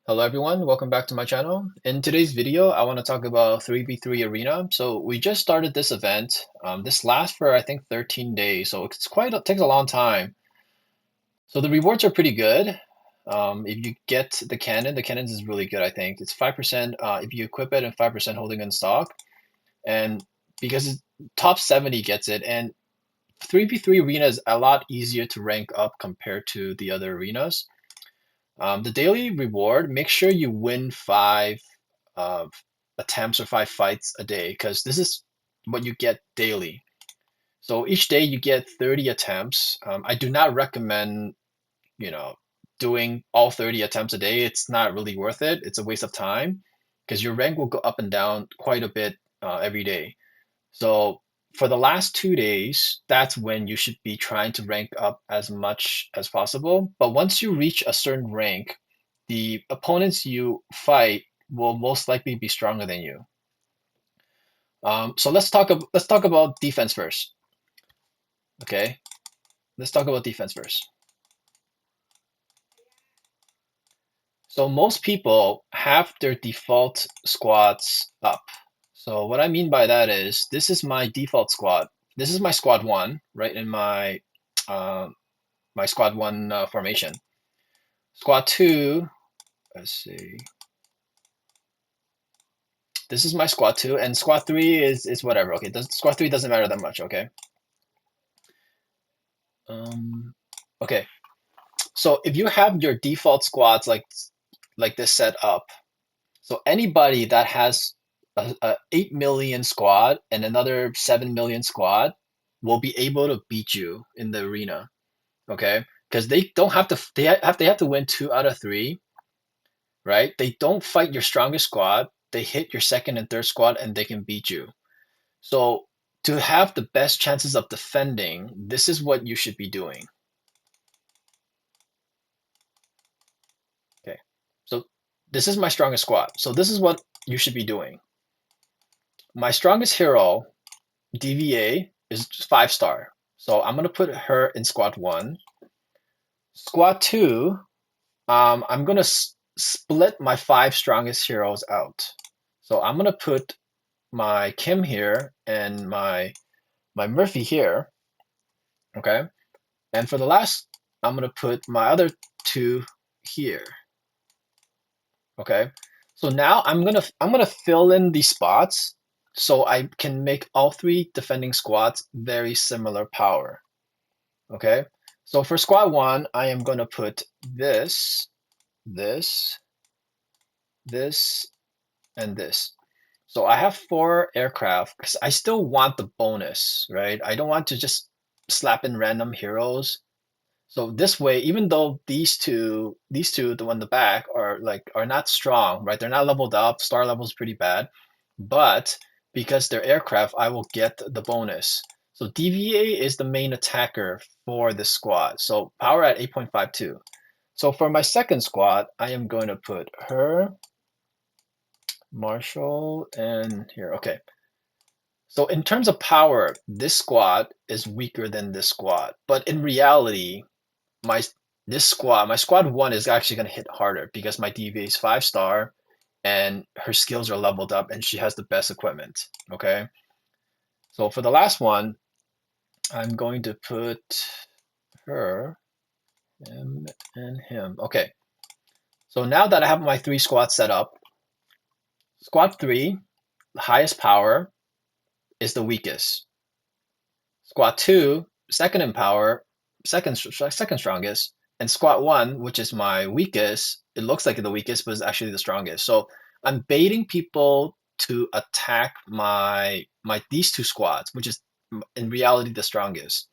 Hello everyone, welcome back to my channel. In today's video, I want to talk about 3v3 Arena. So we just started this event. This lasts for I think 13 days, so it takes a long time. So the rewards are pretty good. If you get the cannons is really good, I think. It's 5% if you equip it and 5% holding in stock. And because top 70 gets it, and 3v3 Arena is a lot easier to rank up compared to the other arenas. The daily reward, make sure you win 5 attempts or 5 fights a day, because this is what you get daily. So each day you get 30 attempts. I do not recommend, you know, doing all 30 attempts a day. It's not really worth it. It's a waste of time because your rank will go up and down quite a bit every day. So for the last 2 days, that's when you should be trying to rank up as much as possible. But once you reach a certain rank, the opponents you fight will most likely be stronger than you. So let's talk about defense first. Okay, let's talk about defense first. So most people have their default squads up. So what I mean by that is this is my default squad. This is my squad one, right in uh, my squad one formation. Squad two, let's see. This is my squad two, and squad three is whatever. Okay, squad three doesn't matter that much. Okay. Okay. So if you have your default squads like this set up, so anybody that has a 8 million squad and another 7 million squad will be able to beat you in the arena. Okay, because they don't have to they have to win 2 out of 3, right? They don't fight your strongest squad. They hit your second and third squad and they can beat you. So to have the best chances of defending, this is what you should be doing. Okay, so this is my strongest squad. So this is what you should be doing. My strongest hero, DVA, is 5-star. So I'm gonna put her in squad one. Squad two, I'm gonna split my 5 strongest heroes out. So I'm gonna put my Kim here and my Murphy here. Okay, and for the last, I'm gonna put my other 2 here. Okay, so now I'm gonna fill in these spots so I can make all 3 defending squads very similar power. Okay, so for squad one, I am gonna put this, this, this, and this. So I have 4 aircraft because I still want the bonus, right? I don't want to just slap in random heroes. So this way, even though these two, the one in the back, are not strong, right? They're not leveled up. Star level is pretty bad, but because they're aircraft, I will get the bonus. So DVA is the main attacker for this squad. So power at 8.52. So for my second squad, I am going to put her, Marshall, and here. Okay. So in terms of power, this squad is weaker than this squad, but in reality, my my squad one is actually going to hit harder because my DVA is 5-star and her skills are leveled up and she has the best equipment. Okay, so for the last one, I'm going to put her, him, and him. Okay, so now that I have my 3 squads set up, squad 3, the highest power, is the weakest. Squad 2, second in power, second strongest, and squad 1, which is my weakest, it looks like the weakest, but is actually the strongest. So I'm baiting people to attack my these 2 squads, which is in reality the strongest.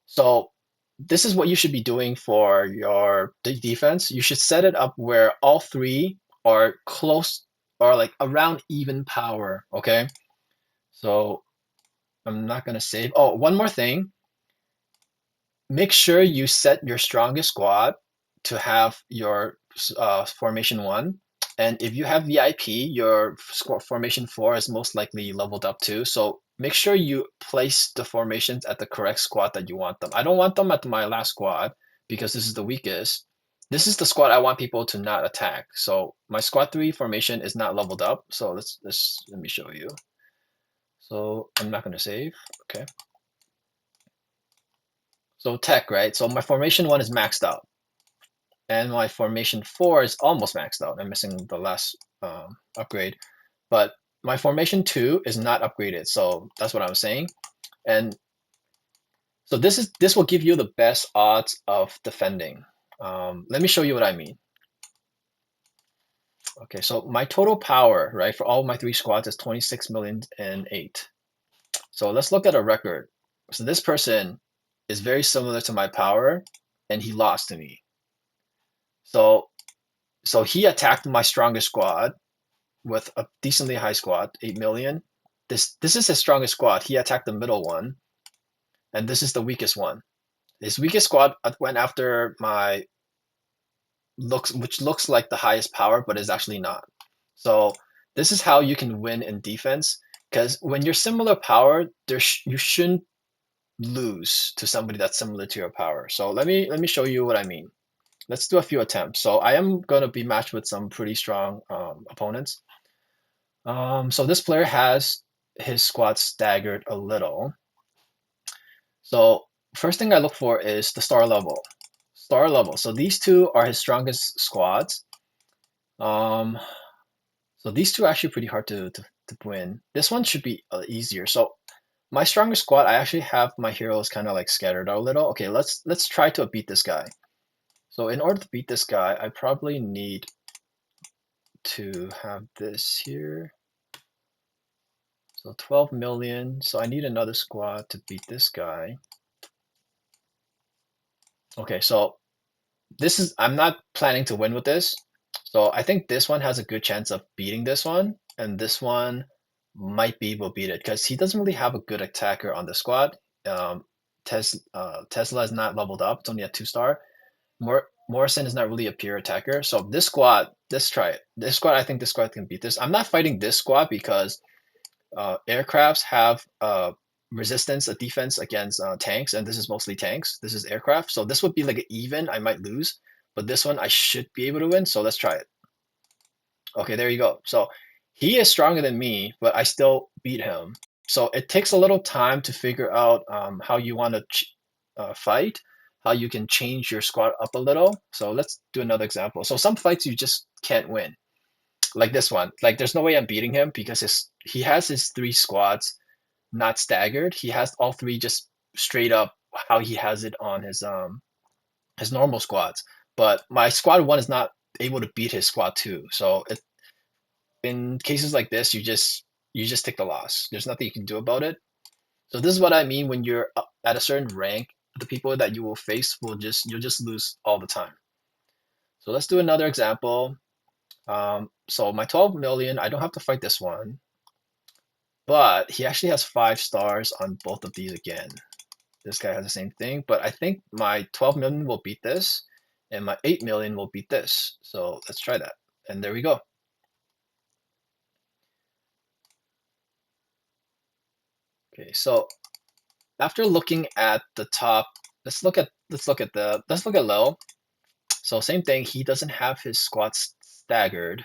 So this is what you should be doing for your defense. You should set it up where all 3 are close or like around even power. Okay, so I'm not gonna save. Oh, one more thing. Make sure you set your strongest squad to have your formation 1. And if you have VIP, your formation 4 is most likely leveled up too. So make sure you place the formations at the correct squad that you want them. I don't want them at my last squad because this is the weakest. this is the squad I want people to not attack. So my squad 3 formation is not leveled up. So let me show you. So I'm not going to save. Okay. So tech, right? So my formation 1 is maxed out. And my formation 4 is almost maxed out. I'm missing the last upgrade. But my formation 2 is not upgraded. So that's what I'm saying. And so this will give you the best odds of defending. Let me show you what I mean. Okay, so my total power, right, for all my 3 squads is 26,000,008. So let's look at a record. So this person is very similar to my power, and he lost to me. So he attacked my strongest squad with a decently high squad, 8,000,000. This is his strongest squad. He attacked the middle one, and this is the weakest one. His weakest squad went after my which looks like the highest power, but is actually not. So this is how you can win in defense, because when you're similar power, you shouldn't lose to somebody that's similar to your power. So let me show you what I mean. Let's do a few attempts. So I am going to be matched with some pretty strong opponents. So this player has his squad staggered a little. So first thing I look for is the star level. Star level. So these two are his strongest squads. Um, so these two are actually pretty hard to win. This one should be easier. So my strongest squad, I actually have my heroes kind of like scattered out a little. Okay, let's try to beat this guy. So in order to beat this guy, I probably need to have this here. So 12,000,000. So I need another squad to beat this guy. Okay, so I'm not planning to win with this. So I think this one has a good chance of beating this one, and this one might be able to beat it because he doesn't really have a good attacker on the squad. Um, Tesla is not leveled up; it's only a 2-star. Morrison is not really a pure attacker. So this squad, let's try it. This squad, I think this squad can beat this. I'm not fighting this squad because aircrafts have resistance, a defense against tanks, and this is mostly tanks. This is aircraft, so this would be like an even. I might lose, but this one I should be able to win. So let's try it. Okay, there you go. So he is stronger than me, but I still beat him. So it takes a little time to figure out how you want to fight, how you can change your squad up a little. So let's do another example. So some fights you just can't win, like this one. Like there's no way I'm beating him because he has his 3 squads not staggered. He has all 3 just straight up how he has it on his normal squads. But my squad 1 is not able to beat his squad 2. So in cases like this, you just take the loss. There's nothing you can do about it. So this is what I mean when you're at a certain rank. The people that you will face you'll just lose all the time. So let's do another example. So my 12,000,000, I don't have to fight this one, but he actually has 5 stars on both of these again. This guy has the same thing, but I think my 12,000,000 will beat this, and my 8,000,000 will beat this. So let's try that. And there we go. Okay, so after looking at the top, let's look at low. So same thing, he doesn't have his squats staggered,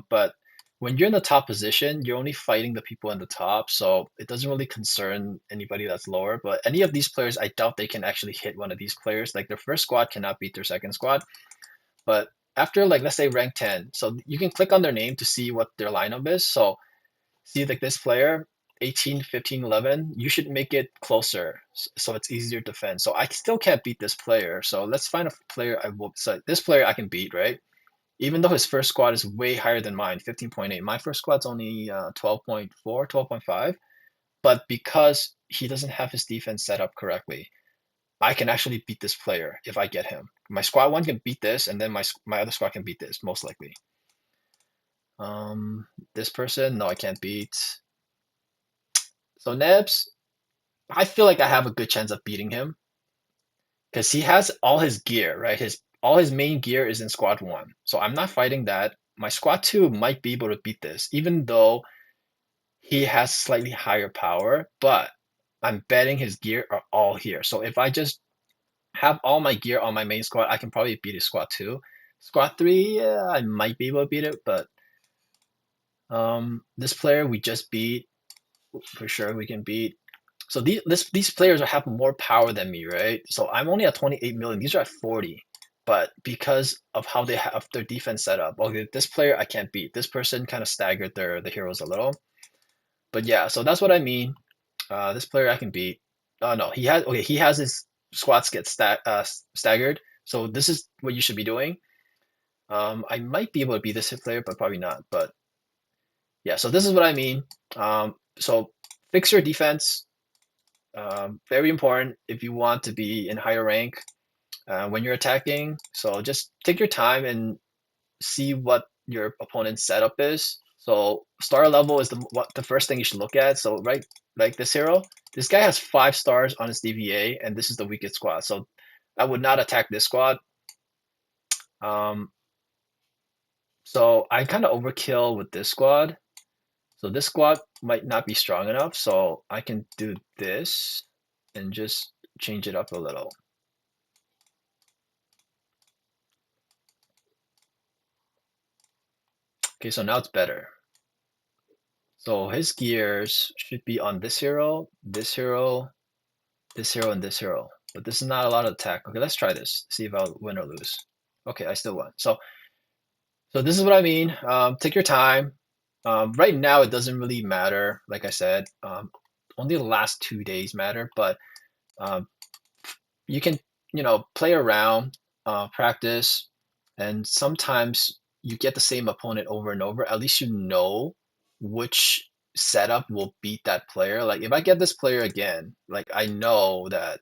but when you're in the top position, you're only fighting the people in the top, so it doesn't really concern anybody that's lower. But any of these players, I doubt they can actually hit one of these players. Like their first squad cannot beat their second squad. But after like let's say rank 10, so you can click on their name to see what their lineup is. So see like this player, 18, 15, 11, you should make it closer so it's easier to defend. So I still can't beat this player. So let's find a player so this player I can beat, right? Even though his first squad is way higher than mine, 15.8. My first squad's only 12.4, 12.5. But because he doesn't have his defense set up correctly, I can actually beat this player if I get him. My squad 1 can beat this, and then my other squad can beat this, most likely. This person, no, I can't beat. So Nebs, I feel like I have a good chance of beating him because he has all his gear, right? All his main gear is in squad 1. So I'm not fighting that. My squad 2 might be able to beat this, even though he has slightly higher power, but I'm betting his gear are all here. So if I just have all my gear on my main squad, I can probably beat a squad 2. Squad 3, yeah, I might be able to beat it, but this player we just beat, for sure we can beat. So these players have more power than me, right? So I'm only at 28 million. These are at 40. But because of how they have their defense set up, okay, this player I can't beat. This person kind of staggered the heroes a little. But yeah, so that's what I mean. This player I can beat. Oh no, he has his squats get staggered. So this is what you should be doing. I might be able to beat this hit player, but probably not. But yeah, so this is what I mean. So fix your defense. Very important if you want to be in higher rank when you're attacking. So just take your time and see what your opponent's setup is. So star level is the first thing you should look at. So right, like this hero, this guy has 5 stars on his DVA, and this is the weakest squad. So I would not attack this squad. Um, so I kind of overkill with this squad. So this squad might not be strong enough. So I can do this and just change it up a little. Okay, so now it's better. So his gears should be on this hero, this hero, this hero, and this hero. But this is not a lot of attack. Okay, let's try this. See if I'll win or lose. Okay, I still won. So this is what I mean. Take your time. Right now, it doesn't really matter. Like I said, only the last 2 days matter. But um, you can, play around, practice, and sometimes you get the same opponent over and over. At least you know which setup will beat that player. Like if I get this player again, like I know that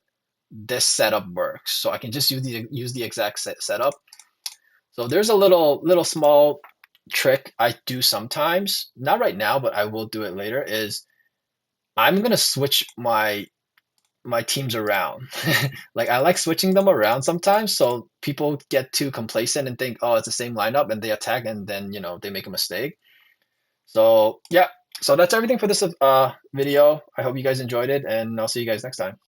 this setup works, so I can just use the exact setup. So there's a little small trick I do sometimes, not right now, but I will do it later. Is I'm gonna switch my teams around. Like I like switching them around sometimes, so people get too complacent and think, oh, it's the same lineup, and they attack, and then they make a mistake. So yeah, so that's everything for this video. I hope you guys enjoyed it, and I'll see you guys next time.